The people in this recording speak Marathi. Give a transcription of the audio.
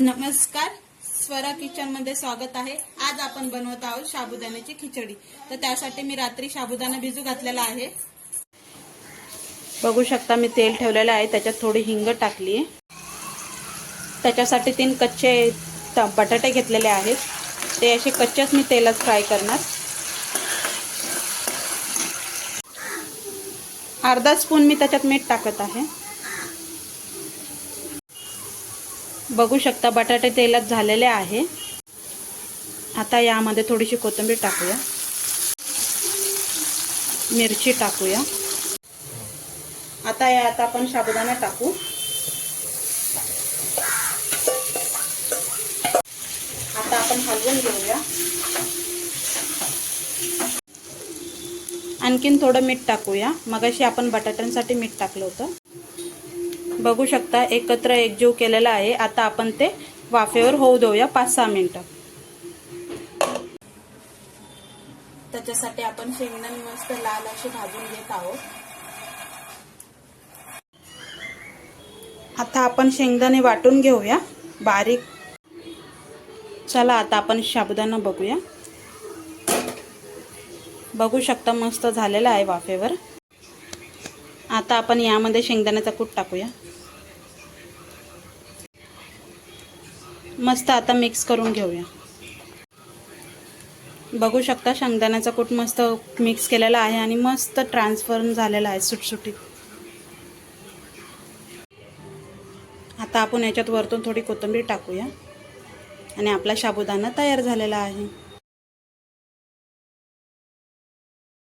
नमस्कार, स्वरा किचन मध्ये स्वागत आहे। आज आपण बनवत आहोत साबुदाण्याची खिचडी। तर त्यासाठी मी रात्री साबुदाणा भिजू घातलेला आहे। बघू शकता मी तेल ठेवलेलं आहे, त्याच्यात थोडी हिंग टाकली आहे। त्याच्यासाठी 3 कच्चे बटाटे घेतलेले आहेत, ते असे कच्चेच मी तेलात फ्राय करणार। अर्धा स्पून मी त्याच्यात मीठ टाकत आहे। बघू शकता बटाटे तेलात झालेले आहे। आता यामध्ये थोडीशी कोथिंबीर टाकूया, मिरची टाकूया। आता यात आपण साबुदाणा टाकू। आता आपण हलवून घेऊया। आणखीन थोडं मीठ टाकूया, मगाशी आपण बटाट्यांसाठी मीठ टाकलं होतं। बघू शकता एकत्र एकजीव केलेला आहे। आता आपण ते वाफेवर होऊ देऊया 5-6 मिनिटं। त्याच्यासाठी आपण शेंगदाणे मस्त लाल असे भाजून घेत आहोत। आता आपण शेंगदाणे वाटून घेऊया बारीक। चला आता आपण साबुदाणा बघूया। बघू शकता मस्त झालेला आहे वाफेवर। आता आपण यामध्ये शेंगदाण्याचा कूट टाकूया। मस्त आता मिक्स करून घेऊया। बघू शकता शेंगदाण्याचा कूट मस्त मिक्स केलेला आहे आणि मस्त ट्रान्सफर झालेला आहे सुटसुटीत। आता आपण याच्यात वरतून थोडी कोथिंबीर टाकूया आणि आपला साबुदाणा तयार झालेला आहे।